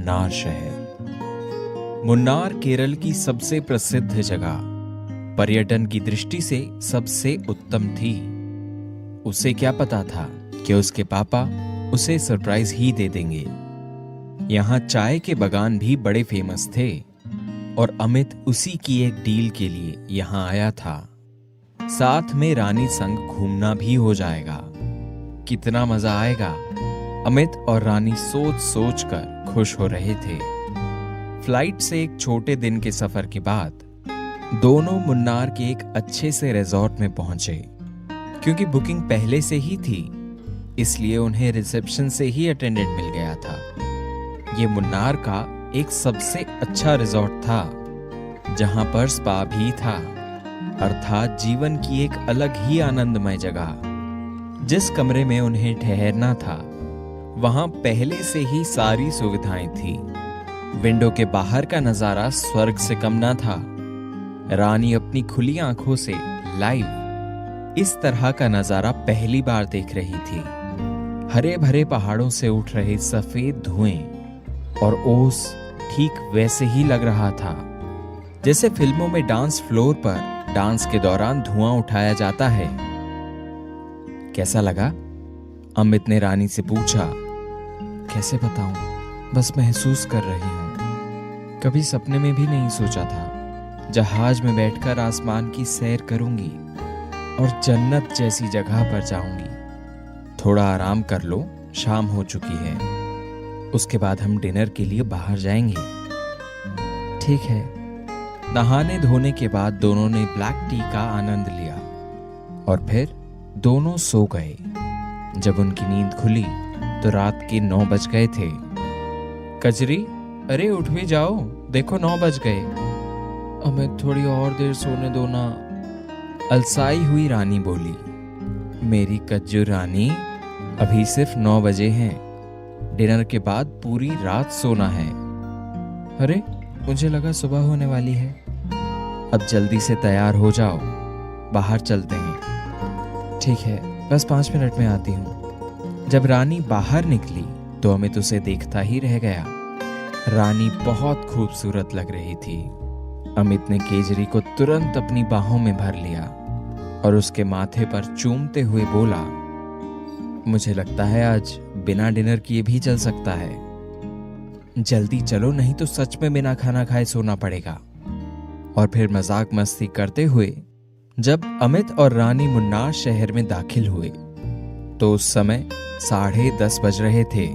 मुन्नार शहर। मुन्नार केरल की सबसे प्रसिद्ध जगह, पर्यटन की दृष्टि से सबसे उत्तम थी। उसे क्या पता था कि उसके पापा उसे सरप्राइज ही दे देंगे। यहाँ चाय के बागान भी बड़े फेमस थे और अमित उसी की एक डील के लिए यहाँ आया था। साथ में रानी संग घूमना भी हो जाएगा। कितना मजा आएगा। अमित और रानी सोच सोच कर खुश हो रहे थे। फ्लाइट से एक छोटे दिन के सफर के बाद दोनों मुन्नार के एक अच्छे से रिजॉर्ट में पहुंचे। क्योंकि बुकिंग पहले से ही थी, इसलिए उन्हें रिसेप्शन से ही अटेंडेंट मिल गया था। ये मुन्नार का एक सबसे अच्छा रिजॉर्ट था, जहां पर स्पा भी था, अर्थात जीवन की एक अलग ही आनंदमय जगह। जिस कमरे में उन्हें ठहरना था, वहां पहले से ही सारी सुविधाएं थी। विंडो के बाहर का नजारा स्वर्ग से कम ना था। रानी अपनी खुली आंखों से लाइव इस तरह का नजारा पहली बार देख रही थी। हरे भरे पहाड़ों से उठ रहे सफेद धुएं और ओस ठीक वैसे ही लग रहा था जैसे फिल्मों में डांस फ्लोर पर डांस के दौरान धुआं उठाया जाता है। कैसा लगा? अमित ने रानी से पूछा। कैसे बताऊं, बस महसूस कर रही हूं। कभी सपने में भी नहीं सोचा था जहाज में बैठकर आसमान की सैर करूंगी और जन्नत जैसी जगह पर जाऊंगी। थोड़ा आराम कर लो, शाम हो चुकी है। उसके बाद हम डिनर के लिए बाहर जाएंगे। ठीक है। नहाने धोने के बाद दोनों ने ब्लैक टी का आनंद लिया और फिर दोनों सो गए। जब उनकी नींद खुली तो रात के 9 बज गए थे। कजरी, अरे उठ भी जाओ, देखो 9 बज गए। हमें थोड़ी और देर सोने दो ना, अलसाई हुई रानी बोली। मेरी कज्जू रानी, अभी सिर्फ 9 बजे हैं। डिनर के बाद पूरी रात सोना है। अरे मुझे लगा सुबह होने वाली है। अब जल्दी से तैयार हो जाओ, बाहर चलते हैं। ठीक है, बस 5 मिनट में आती हूँ। जब रानी बाहर निकली तो अमित उसे देखता ही रह गया। रानी बहुत खूबसूरत लग रही थी। अमित ने केजरी को तुरंत अपनी बाहों में भर लिया और उसके माथे पर चूमते हुए बोला, मुझे लगता है आज बिना डिनर किए भी चल सकता है। जल्दी चलो, नहीं तो सच में बिना खाना खाए सोना पड़ेगा। और फिर मजाक मस्ती करते हुए जब अमित और रानी मुन्नार शहर में दाखिल हुए तो उस समय 10:30 बज रहे थे।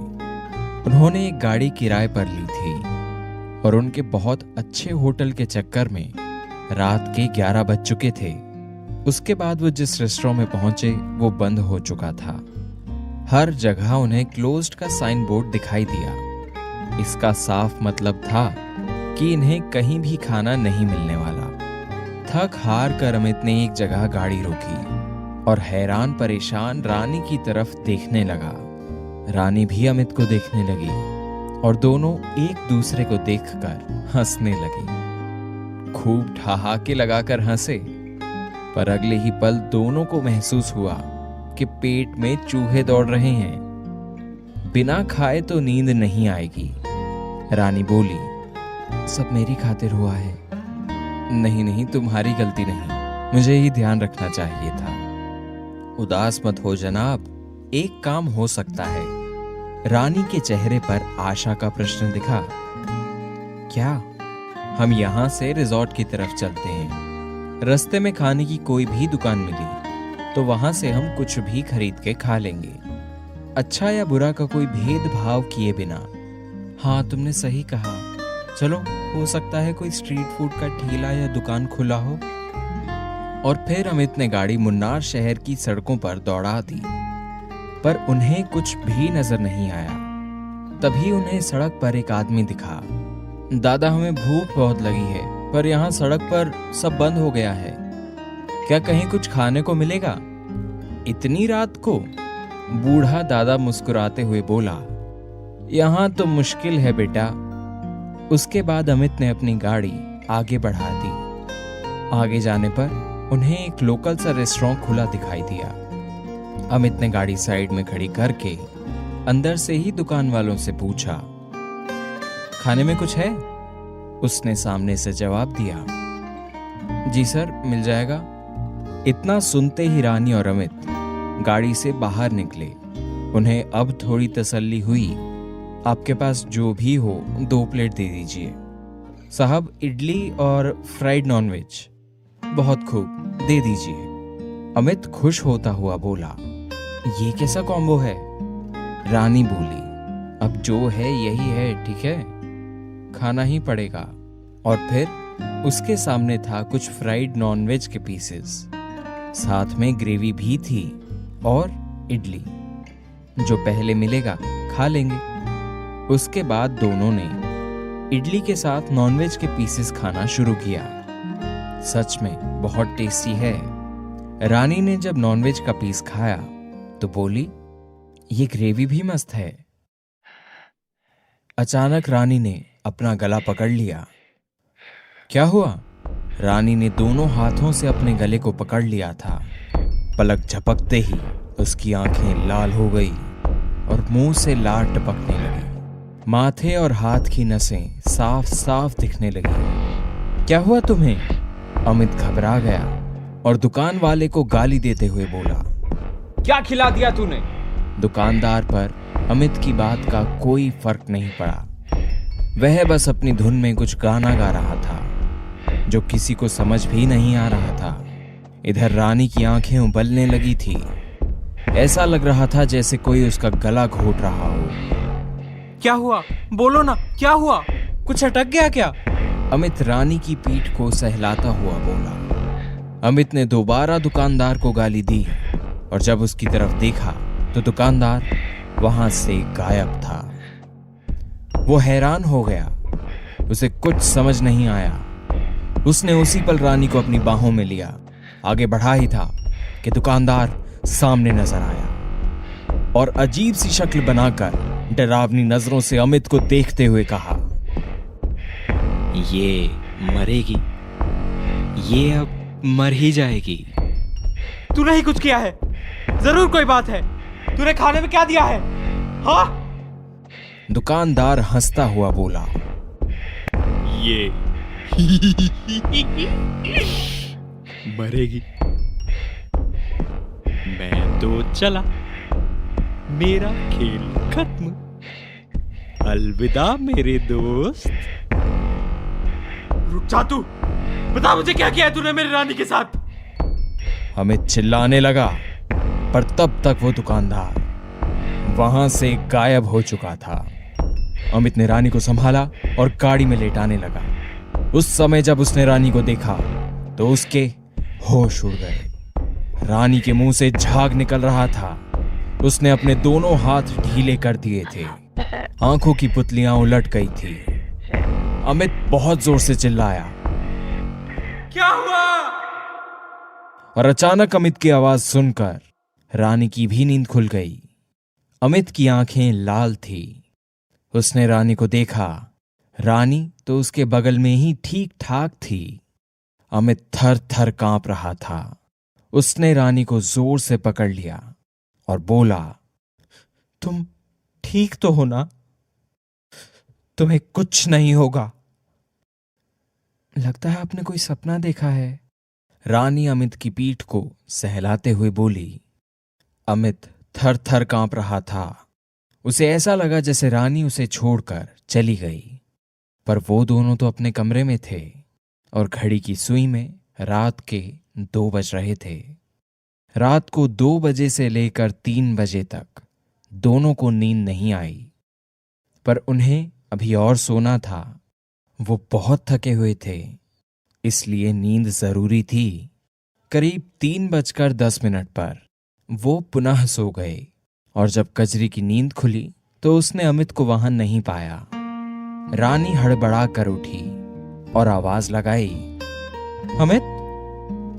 उन्होंने एक गाड़ी किराए पर ली थी और उनके बहुत अच्छे होटल के चक्कर में रात के 11 बज चुके थे। उसके बाद वो जिस रेस्टोरेंट में पहुंचे वो बंद हो चुका था। हर जगह उन्हें क्लोज्ड का साइन बोर्ड दिखाई दिया। इसका साफ मतलब था कि इन्हें कहीं भी खाना नहीं मिलने वाला। थक हार कर अमित ने एक जगह गाड़ी रोकी और हैरान परेशान रानी की तरफ देखने लगा। रानी भी अमित को देखने लगी और दोनों एक दूसरे को देखकर हंसने लगे। खूब ठहाके लगाकर हंसे, पर अगले ही पल दोनों को महसूस हुआ कि पेट में चूहे दौड़ रहे हैं। बिना खाए तो नींद नहीं आएगी। रानी बोली, सब मेरी खातिर हुआ है। नहीं नहीं, तुम्हारी गलती नहीं, मुझे ही ध्यान रखना चाहिए था। उदास मत हो जनाब, एक काम हो सकता है। रानी के चेहरे पर आशा का प्रश्न दिखा। क्या? हम यहाँ से रिजॉर्ट की तरफ चलते हैं। रास्ते में खाने की कोई भी दुकान मिली तो वहां से हम कुछ भी खरीद के खा लेंगे, अच्छा या बुरा का कोई भेदभाव किए बिना। हाँ, तुमने सही कहा। चलो, हो सकता है कोई स्ट्रीट फूड का ठेला या दुकान खुला हो। और फिर अमित ने गाड़ी मुन्नार शहर की सड़कों पर दौड़ा दी, पर उन्हें कुछ भी नजर नहीं आया। तभी उन्हें सड़क पर एक आदमी दिखा। दादा, हमें भूख बहुत लगी है, पर यहाँ सड़क पर सब बंद हो गया है। क्या कहीं कुछ खाने को मिलेगा? इतनी रात को? बूढ़ा दादा मुस्कुराते हुए बोला, यहाँ तो मुश्किल है बेटा। उसके बाद अमित ने अपनी गाड़ी आगे बढ़ा दी। आगे जाने पर उन्हें एक लोकल सा रेस्टोरेंट खुला दिखाई दिया। अमित ने गाड़ी साइड में खड़ी करके अंदर से ही दुकान वालों से पूछा, खाने में कुछ है? उसने सामने से जवाब दिया। जी सर, मिल जाएगा। इतना सुनते ही रानी और अमित गाड़ी से बाहर निकले। उन्हें अब थोड़ी तसल्ली हुई। आपके पास जो भी हो 2 प्लेट दे दीजिए। साहब, इडली और फ्राइड नॉनवेज। बहुत खूब, दे दीजिए। अमित खुश होता हुआ बोला। ये कैसा कॉम्बो है? रानी बोली, अब जो है यही है, ठीक है, खाना ही पड़ेगा। और फिर उसके सामने था कुछ फ्राइड नॉनवेज के पीसेस, साथ में ग्रेवी भी थी और इडली। जो पहले मिलेगा खा लेंगे। उसके बाद दोनों ने इडली के साथ नॉनवेज के पीसेस खाना शुरू किया। सच में बहुत टेस्टी है। रानी ने जब नॉनवेज का पीस खाया तो बोली, ये ग्रेवी भी मस्त है। अचानक रानी ने अपना गला पकड़ लिया। क्या हुआ? रानी ने दोनों हाथों से अपने गले को पकड़ लिया था। पलक झपकते ही उसकी आंखें लाल हो गई और मुंह से लार टपकने लगी। माथे और हाथ की नसें साफ साफ दिखने लगी। क्या हुआ तुम्हें? अमित घबरा गया और दुकान वाले को गाली देते हुए बोला, क्या खिला दिया तूने? दुकानदार पर अमित की बात का कोई फर्क नहीं पड़ा। वह बस अपनी धुन में कुछ गाना गा रहा था जो किसी को समझ भी नहीं आ रहा था। इधर रानी की आंखें उबलने लगी थी। ऐसा लग रहा था जैसे कोई उसका गला घोट रहा हो। क्या हुआ? बोलो ना, क्या हुआ? कुछ अटक गया क्या? अमित रानी की पीठ को सहलाता हुआ बोला। अमित ने दोबारा दुकानदार को गाली दी और जब उसकी तरफ देखा तो दुकानदार वहां से गायब था। वो हैरान हो गया। उसे कुछ समझ नहीं आया। उसने उसी पल रानी को अपनी बाहों में लिया। आगे बढ़ा ही था कि दुकानदार सामने नजर आया और अजीब सी शक्ल बनाकर डरावनी नजरों से अमित को देखते हुए कहा, ये मरेगी, ये अब मर ही जाएगी। तूने ही कुछ किया है, जरूर कोई बात है। तूने खाने में क्या दिया है? हाँ? दुकानदार हंसता हुआ बोला, ये मरेगी। मैं तो चला, मेरा खेल खत्म। अलविदा मेरे दोस्त। रुक जा तू, बता मुझे क्या किया है तूने मेरी रानी के साथ? अमित चिल्लाने लगा, पर तब तक वो दुकानदार वहां से गायब हो चुका था। अमित ने रानी को संभाला और गाड़ी में लेटाने लगा। उस समय जब उसने रानी को देखा तो उसके होश उड़ गए। रानी के मुंह से झाग निकल रहा था। उसने अपने दोनों हाथ ढीले कर दिए थे। आंखों की पुतलियां उलट गई थी। अमित बहुत जोर से चिल्लाया, क्या हुआ? और अचानक अमित की आवाज सुनकर रानी की भी नींद खुल गई। अमित की आंखें लाल थी। उसने रानी को देखा। रानी तो उसके बगल में ही ठीक ठाक थी। अमित थर थर कांप रहा था। उसने रानी को जोर से पकड़ लिया और बोला, तुम ठीक तो हो ना? तुम्हें कुछ नहीं होगा। लगता है आपने कोई सपना देखा है। रानी अमित की पीठ को सहलाते हुए बोली। अमित थर थर कांप रहा था। उसे ऐसा लगा जैसे रानी उसे छोड़कर चली गई। पर वो दोनों तो अपने कमरे में थे और घड़ी की सुई में रात के 2 बज रहे थे। रात को 2 बजे से लेकर 3 बजे तक दोनों को नींद नहीं आई। पर उन्हें अभी और सोना था। वो बहुत थके हुए थे, इसलिए नींद जरूरी थी। करीब 3:10 पर वो पुनः सो गए और जब कजरी की नींद खुली तो उसने अमित को वहां नहीं पाया। रानी हड़बड़ा कर उठी और आवाज लगाई, अमित,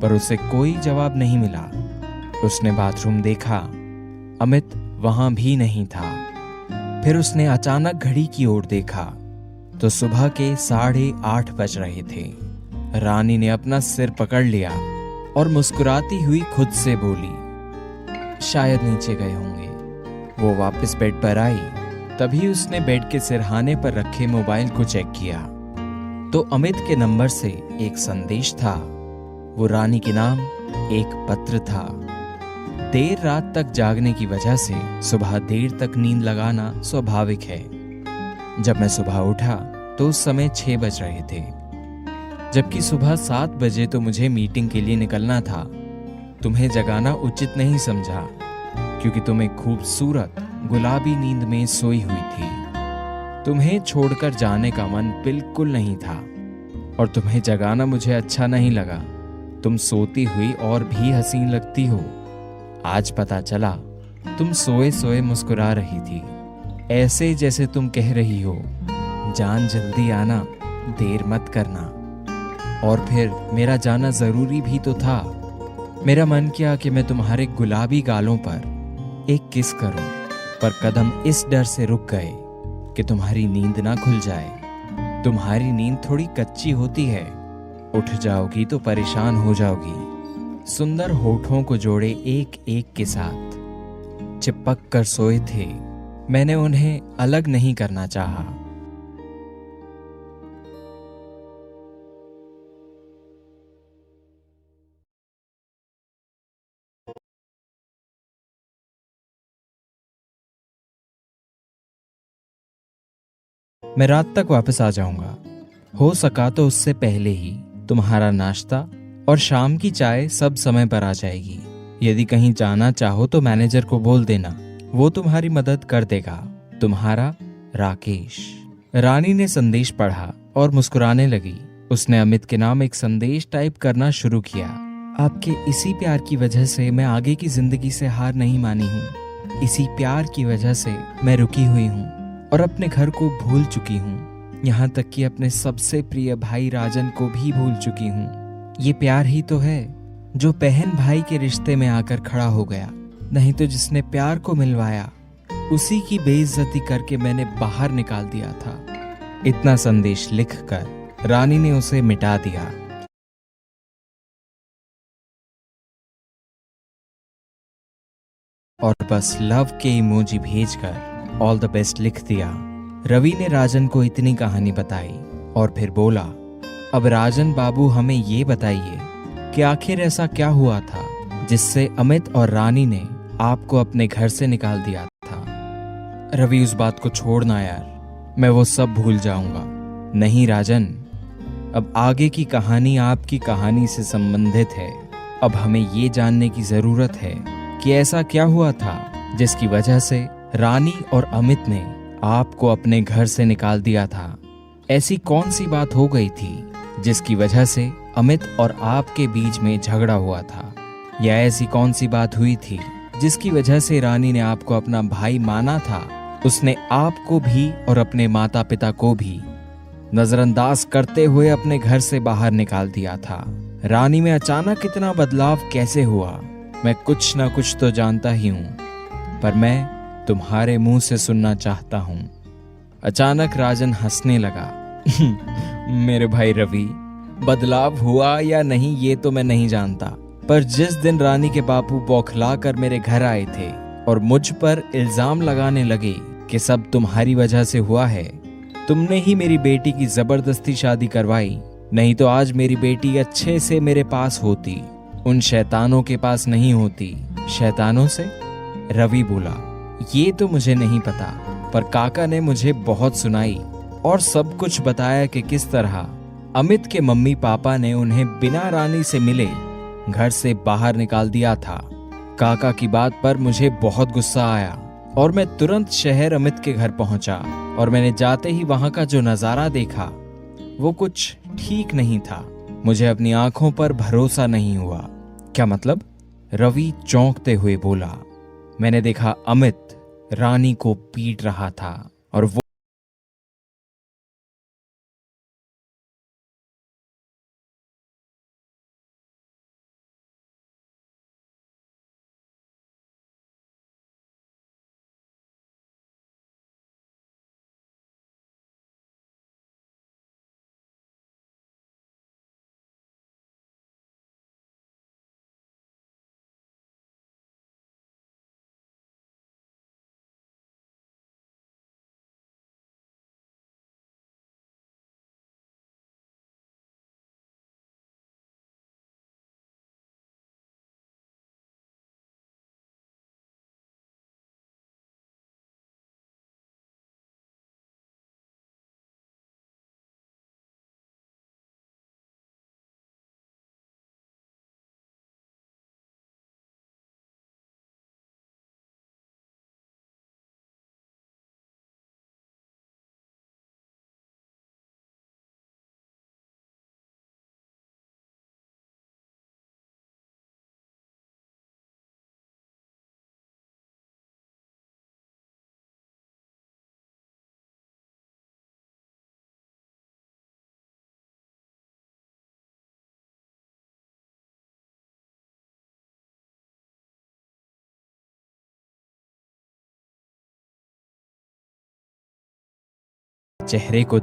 पर उसे कोई जवाब नहीं मिला। उसने बाथरूम देखा, अमित वहां भी नहीं था। फिर उसने अचानक घड़ी की ओर देखा तो सुबह के 8:30 बज रहे थे। रानी ने अपना सिर पकड़ लिया और मुस्कुराती हुई खुद से बोली, शायद नीचे गए होंगे। वो वापस बेड पर आई तभी उसने बेड के सिरहाने पर रखे मोबाइल को चेक किया तो अमित के नंबर से एक संदेश था। वो रानी के नाम एक पत्र था। देर रात तक जागने की वजह से सुबह देर तक नींद लगाना स्वाभाविक है। जब मैं सुबह उठा तो उस समय 6 बज रहे थे, जबकि सुबह 7 बजे तो मुझे मीटिंग के लिए निकलना था। तुम्हें जगाना उचित नहीं समझा, क्योंकि तुम एक खूबसूरत गुलाबी नींद में सोई हुई थी। तुम्हें छोड़कर जाने का मन बिल्कुल नहीं था और तुम्हें जगाना मुझे अच्छा नहीं लगा। तुम सोती हुई और भी हसीन लगती हो। आज पता चला तुम सोए सोए मुस्कुरा रही थी, ऐसे जैसे तुम कह रही हो, जान जल्दी आना, देर मत करना। और फिर मेरा जाना जरूरी भी तो था। मेरा मन किया कि मैं तुम्हारे गुलाबी गालों पर एक किस करूं, पर कदम इस डर से रुक गए कि तुम्हारी नींद ना खुल जाए। तुम्हारी नींद थोड़ी कच्ची होती है, उठ जाओगी तो परेशान हो जाओगी। सुंदर होठों को जोड़े एक एक के साथ चिपक कर सोए थे। मैंने उन्हें अलग नहीं करना चाहा। मैं रात तक वापस आ जाऊंगा, हो सका तो उससे पहले ही। तुम्हारा नाश्ता और शाम की चाय सब समय पर आ जाएगी। यदि कहीं जाना चाहो तो मैनेजर को बोल देना, वो तुम्हारी मदद कर देगा। तुम्हारा राकेश। रानी ने संदेश पढ़ा और मुस्कुराने लगी। उसने अमित के नाम एक संदेश टाइप करना शुरू किया। आपके इसी प्यार की वजह से मैं आगे की जिंदगी से हार नहीं मानी हूँ। इसी प्यार की वजह से मैं रुकी हुई हूँ और अपने घर को भूल चुकी हूँ। यहाँ तक कि अपने सबसे प्रिय भाई राजन को भी भूल चुकी हूँ। ये प्यार ही तो है जो बहन भाई के रिश्ते में आकर खड़ा हो गया। नहीं तो जिसने प्यार को मिलवाया, उसी की बेइज्जती करके मैंने बाहर निकाल दिया था। इतना संदेश लिखकर रानी ने उसे मिटा दिया। और बस लव के इमोजी भेजकर ऑल द बेस्ट लिख दिया। रवि ने राजन को इतनी कहानी बताई और फिर बोला, अब राजन बाबू हमें ये बताइए कि आखिर ऐसा क्या हुआ था जिससे अमित और रानी ने आपको अपने घर से निकाल दिया था। रवि उस बात को छोड़ना यार, मैं वो सब भूल जाऊंगा। नहीं राजन, अब आगे की कहानी आपकी कहानी से संबंधित है। अब हमें ये जानने की जरूरत है कि ऐसा क्या हुआ था जिसकी वजह से रानी और अमित ने आपको अपने घर से निकाल दिया था। ऐसी कौन सी बात हो गई थी जिसकी वजह से अमित और आपके बीच में झगड़ा हुआ था? या ऐसी कौन सी बात हुई थी जिसकी वजह से रानी ने आपको अपना भाई माना था? उसने आपको भी और अपने माता पिता को भी नजरअंदाज करते हुए अपने घर से बाहर निकाल दिया था। रानी में अचानक इतना बदलाव कैसे हुआ? मैं कुछ ना कुछ तो जानता ही हूं, पर मैं तुम्हारे मुंह से सुनना चाहता हूं। अचानक राजन हंसने लगा। मेरे भाई रवि, बदलाव हुआ या नहीं ये तो मैं नहीं जानता, पर जिस दिन रानी के बापू बौखला कर मेरे घर आए थे और मुझ पर इल्जाम लगाने लगे कि सब तुम्हारी वजह से हुआ है, तुमने ही मेरी बेटी की जबरदस्ती शादी करवाई, नहीं तो आज मेरी बेटी अच्छे से मेरे पास होती, उन शैतानों के पास नहीं होती। शैतानों से? रवि बोला, ये तो मुझे नहीं पता, पर काका ने मुझे बहुत सुनाई और सब कुछ बताया कि किस तरह अमित के मम्मी पापा ने उन्हें बिना रानी से मिले घर से बाहर निकाल दिया था। काका की बात पर मुझे बहुत गुस्सा आया और मैं तुरंत शहर अमित के घर पहुंचा और मैंने जाते ही वहां का जो नजारा देखा वो कुछ ठीक नहीं था। मुझे अपनी आंखों पर भरोसा नहीं हुआ। क्या मतलब? रवि चौंकते हुए बोला। मैंने देखा अमित रानी को पीट रहा था और वो चेहरे को